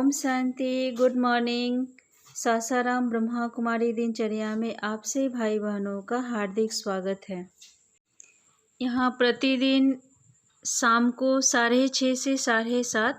ओम शांति। Good morning. Sasaram Brahma Kumari दिनचर्या में आपसे भाई बहनों का हार्दिक स्वागत है। यहाँ प्रतिदिन शाम को 6:30 से 7:30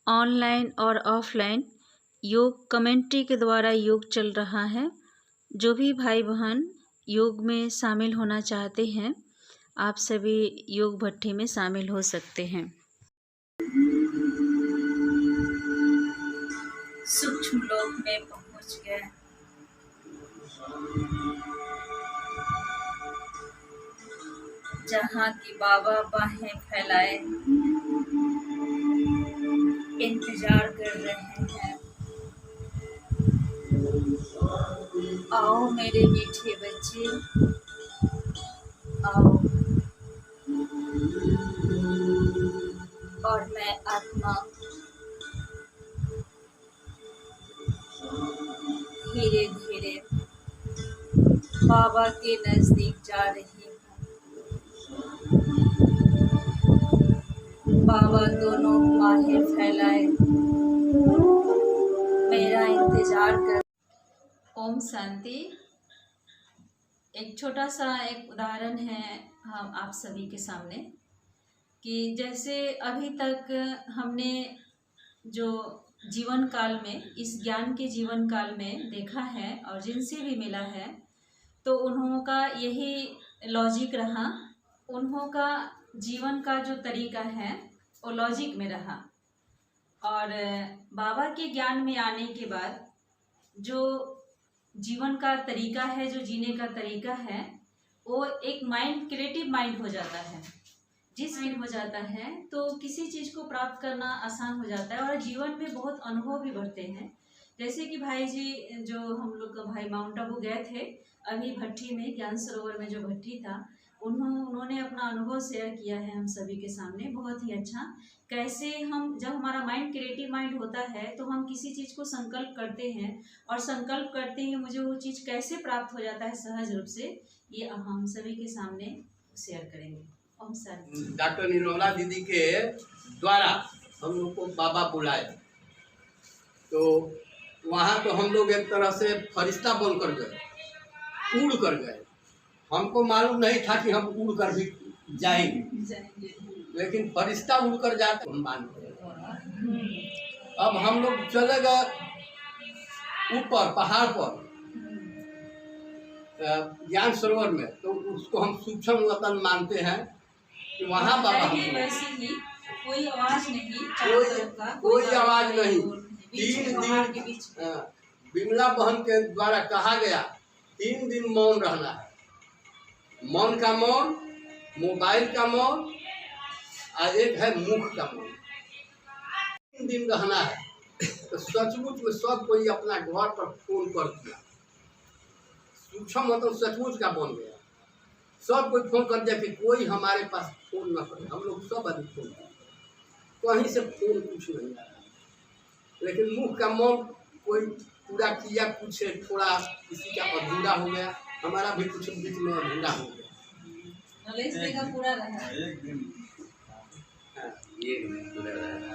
ऑनलाइन और ऑफलाइन योग कमेंट्री के द्वारा योग चल रहा है। जो भी भाई बहन योग में शामिल होना चाहते हैं, आप सभी योग भट्ठी में शामिल हो सकते हैं। सूक्ष्म लोक में पहुंच गए। जहाँ की बाबा बाहें फैलाए इंतजार कर रहे हैं। आओ मेरे मीठे बच्चे, आओ। और मैं आत्मा धीरे धीरे बाबा के नजदीक जा रही हूँ। बाबा दोनों बाहें फैलाए मेरा इंतजार कर। ओम शांति। एक छोटा सा एक उदाहरण है हम आप सभी के सामने कि जैसे अभी तक हमने जो जीवन काल में, इस ज्ञान के जीवन काल में देखा है और जिनसे भी मिला है, तो उन्हों का यही लॉजिक रहा। उन्हों का जीवन का जो तरीका है वो लॉजिक में रहा। और बाबा के ज्ञान में आने के बाद जो जीवन का तरीका है, जो जीने का तरीका है, वो एक माइंड, क्रिएटिव माइंड हो जाता है। जिस माइंड हो जाता है तो किसी चीज़ को प्राप्त करना आसान हो जाता है और जीवन में बहुत अनुभव भी बढ़ते हैं। जैसे कि भाई जी, जो हम लोग भाई माउंट आबू गए थे अभी भट्ठी में, ज्ञान सरोवर में जो भट्ठी था, उन्होंने अपना अनुभव शेयर किया है हम सभी के सामने। बहुत ही अच्छा। कैसे हम, जब हमारा माइंड क्रिएटिव माइंड होता है तो हम किसी चीज़ को संकल्प करते हैं और संकल्प करते ही मुझे वो चीज़ कैसे प्राप्त हो जाता है सहज रूप से, ये हम सभी के सामने शेयर करेंगे। ओम शांति। डॉक्टर निर्मला दीदी के द्वारा हम लोग को बाबा बुलाए, तो वहाँ तो हम लोग एक तरह से फरिश्ता बनकर गए, उड़ कर गए। हमको मालूम नहीं था कि हम उड़ कर भी जाएंगे, लेकिन फरिश्ता उड़ कर जाते हम मानते। अब हम लोग चले गए ऊपर पहाड़ पर ज्ञान सरोवर में, तो उसको हम सूक्ष्म वतन मानते हैं कि वहाँ बाबा वैसे ही कोई आवाज नहीं, कोई आवाज नहीं। 3 दिन विमला बहन के द्वारा कहा गया 3 दिन मौन रहना है। मन का मौन, मोबाइल का मौन और एक है मुख का मौन। 3 दिन रहना है। तो सचमुच में सब कोई अपना घर पर फोन कर दिया। सूक्ष्म मतलब सचमुच का बन गया। सब कोई फोन कर दिया कि कोई हमारे पास फोन न करे। हम लोग सब अधिक फोन कर, कहीं से फोन कुछ नहीं आ रहा। लेकिन मुख का मौन कोई पूरा किया, कुछ थोड़ा किसी का अधूरा हो गया, हमारा भी कुछ बीच में अधूरा हो गया। पूरा रहा। एक दिन पूरा रहा।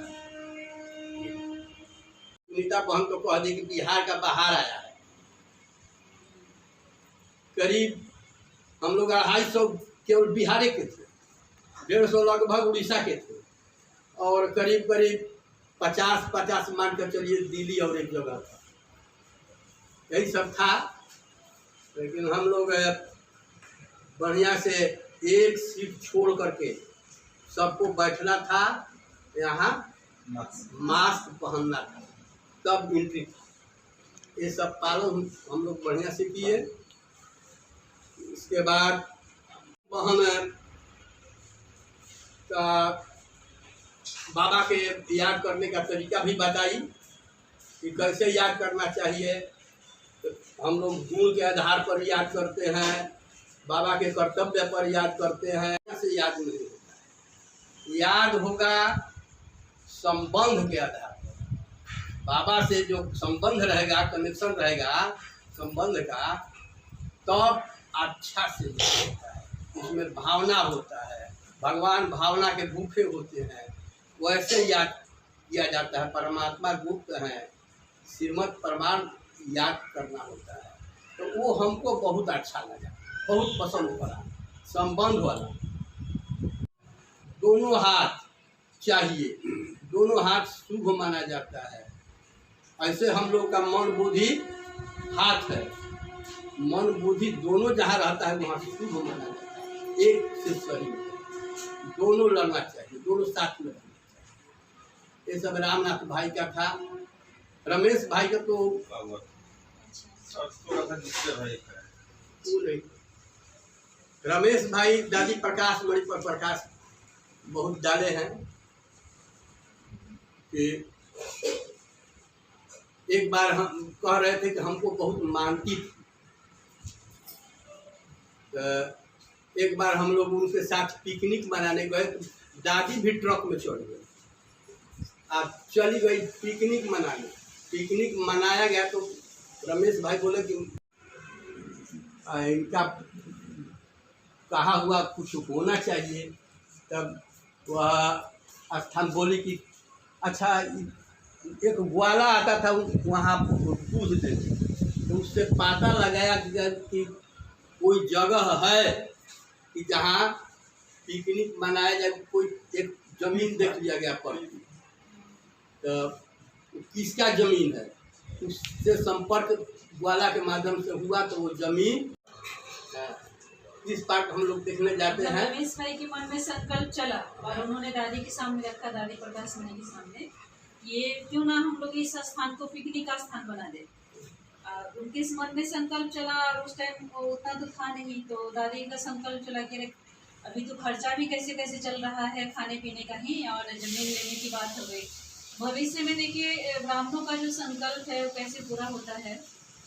सुनीता बहन को कह दी कि बिहार का बाहर आया है। करीब हम लोग 250 केवल बिहार के थे, 150 लगभग उड़ीसा के थे, और करीब 50 मान कर चलिए दिल्ली और एक जगह था। यही सब था। लेकिन हम लोग बढ़िया से एक सीट छोड़ करके सबको बैठना था, यहाँ मास्क पहनना था, तब एंट्री था। ये सब पालन हम लोग बढ़िया से किए। इसके बाद बहन का बाबा के याद करने का तरीका भी बताई कि कैसे याद करना चाहिए। तो हम लोग गुण के आधार पर याद करते हैं, बाबा के कर्तव्य पर याद करते हैं। ऐसे याद नहीं होता है। याद होगा संबंध के आधार पर। बाबा से जो संबंध रहेगा, कनेक्शन रहेगा संबंध का, तब अच्छा से होता है। उसमें भावना होता है। भगवान भावना के भूखे होते हैं, वैसे याद किया जाता है, परमात्मा गुप्त है, श्रीमद् प्रमाण याद करना होता है। तो वो हमको बहुत अच्छा लगा, बहुत पसंद पड़ा। संबंध वाला दोनों हाथ चाहिए, दोनों हाथ शुभ माना जाता है। ऐसे हम लोग का मन बुद्धि हाथ है, मन बुद्धि दोनों जहाँ रहता है वहाँ शुभ माना जाता है। एक से सही दोनों लड़ना चाहिए, दोनों साथ में रहना चाहिए। ये सब रामनाथ भाई का था। रमेश भाई का तो रमेश भाई दादी प्रकाश मणि पर प्रकाश बहुत डाले हैं कि एक बार हम कह रहे थे कि हमको बहुत मानती थी। एक बार हम लोग उनके साथ पिकनिक मनाने गए तो दादी भी ट्रक में चढ़ गई, अब चली गई पिकनिक मनाने। पिकनिक मनाया गया तो रमेश भाई बोले कि इनका कहा हुआ कुछ होना चाहिए। तब वह स्थान बोली कि अच्छा एक ग्वाला आता था वहाँ पूछ देते, तो उससे पता लगाया कि कोई जगह है कि जहाँ पिकनिक मनाया जाए। कोई एक जमीन देख लिया गया पर, तो किसका जमीन है उससे संपर्क ग्वाला के माध्यम से हुआ, तो वो जमीन इस पार्ट हम लोग देखने जाते हैं। रमेश भाई के मन में संकल्प चला और उन्होंने दादी के सामने रखा, दादी प्रकाश मणि के सामने, ये क्यों ना हम लोग इस स्थान को पिकनिक का स्थान बना दे। उनके मन में संकल्प चला और उस टाइम उतना तो था नहीं, तो दादी का संकल्प चला कि अभी तो खर्चा भी कैसे कैसे चल रहा है खाने पीने का ही, और जमीन लेने की बात हो गई। भविष्य में देखिए ब्राह्मणों का जो संकल्प है वो कैसे पूरा होता है।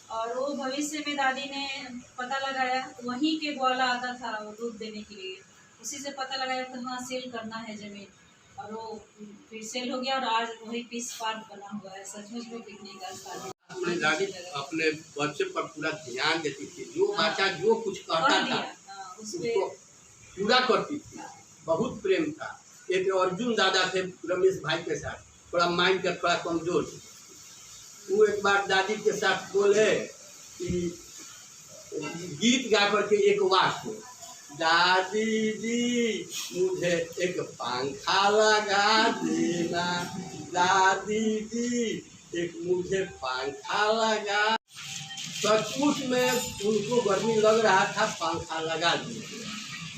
और वो भविष्य में दादी ने पता लगाया, वहीं के ग्वाला आता था वो दूध देने के लिए, उसी से पता लगाया कि हाँ सेल करना है ज़मीन, और वो फिर सेल हो गया और आज वही पीस पार्क बना हुआ है। सचमुच में पिकनिक का स्थान। अपने दादी अपने बच्चे पर पूरा ध्यान देती थी, जो बच्चा जो कुछ कहता था उसको पूरा करती थी, बहुत प्रेम था। एक अर्जुन दादा थे रमेश भाई के साथ, थोड़ा माइंड का थोड़ा कमजोर। वो एक बार दादी के साथ बोले कि गीत गा करके एक वाक्य, दादी जी मुझे एक पंखा लगा देना, दादी जी एक मुझे पंखा लगा। सचमुच में उनको गर्मी लग रहा था, पंखा लगा दिया।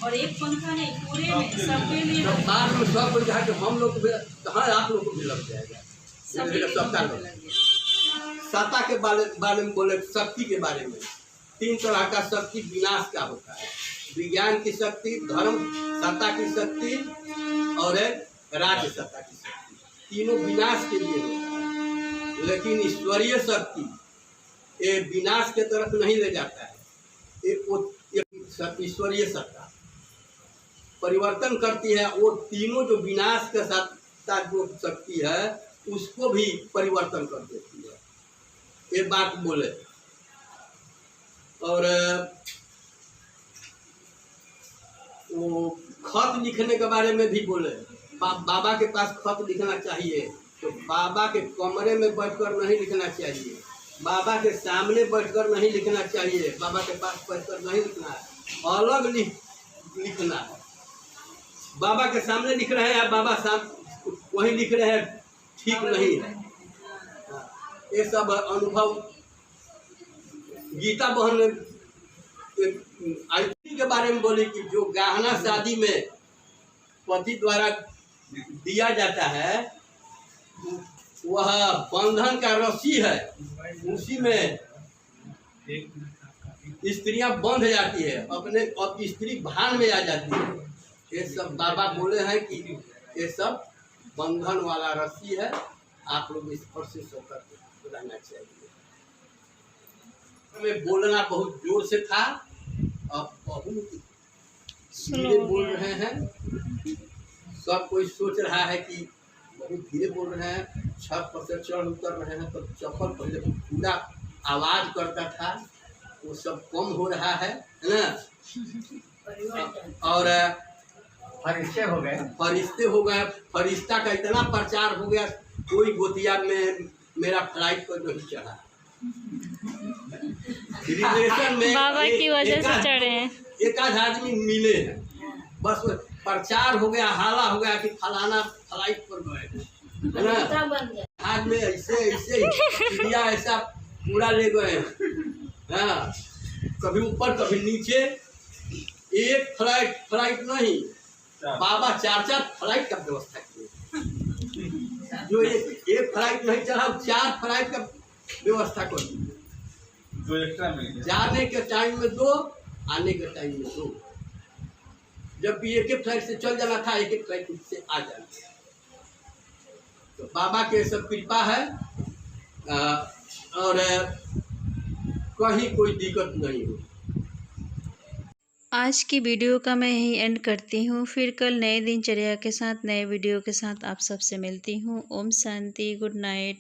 और एक पंखा नहीं, पूरे में सबके लिए बाद में सब बुझा के हम लोग कहाँ आप लोग को भी लग जाएगा। सत्ता के बारे में बोले, शक्ति के बारे में। 3 तरह का शक्ति विनाश का होता है, विज्ञान की शक्ति, धर्म सत्ता की शक्ति और राज्य सत्ता की शक्ति। तीनों विनाश के लिए होता है, लेकिन ईश्वरीय शक्ति ये विनाश के तरफ नहीं ले जाता है। एक ईश्वरीय सत्ता परिवर्तन करती है, वो तीनों जो विनाश के साथ जो शक्ति है उसको भी परिवर्तन कर देती है। ये बात बोले। और वो खत लिखने के बारे में भी बोले। बाबा के पास खत लिखना चाहिए तो बाबा के कमरे में बैठकर नहीं लिखना चाहिए, बाबा के सामने बैठकर नहीं लिखना चाहिए, बाबा के पास बैठकर नहीं लिखना है, अलग लिखना है। बाबा के सामने लिख रहे हैं या बाबा सामने वहीं लिख रहे हैं, ठीक नहीं है। ये सब अनुभव गीता बहन ने आईपी के बारे में बोली कि जो गहना शादी में पति द्वारा दिया जाता है वह बंधन का रस्सी है, उसी में स्त्रियां बंध जाती है, अपने अब स्त्री भान में आ जाती है। ये सब बाबा बोले हैं कि ये सब बंधन वाला रस्सी है, आप लोग इस पर से सतर्क रहना चाहिए। हमें बोलना बहुत जोर से था, अब बहुत धीरे बोल रहे हैं। सब कोई सोच रहा है कि बहुत धीरे बोल रहे हैं, छत पर से चढ़ उतर रहे हैं, तो चप्पल पहले पूरा आवाज करता था वो सब कम हो रहा है ना। और फरिश्ते हो गए, फरिश्ता का इतना प्रचार हो गया कोई गोतिया में मेरा फ्लाइट पर नहीं चढ़ा। रिलेशन में बाबा की वजह से चढ़े हैं। एक आध आदमी मिले हैं, बस प्रचार हो गया, हाला हो गया कि फलाना फ्लाइट पर गए, है ना। आज में ऐसे ऐसे चिड़िया ऐसा पूरा ले गए हैं, हाँ, कभी ऊपर कभी नीचे। एक फ्लाइट नहीं, बाबा 4-4 फ्लाइट का व्यवस्था किए। जो एक फ्लाइट नहीं चढ़ा, 4 फ्लाइट का व्यवस्था कर दी। जाने के टाइम में 2, आने के टाइम में 2। जबकि एक फ्लाइट से चल जाना था, एक फ्लाइट से आ जाना। तो बाबा के सब कृपा है, और कहीं कोई दिक्कत नहीं हो। आज की वीडियो का मैं यही एंड करती हूँ। फिर कल नए दिनचर्या के साथ, नए वीडियो के साथ आप सबसे मिलती हूँ। ओम शांति, गुड नाइट।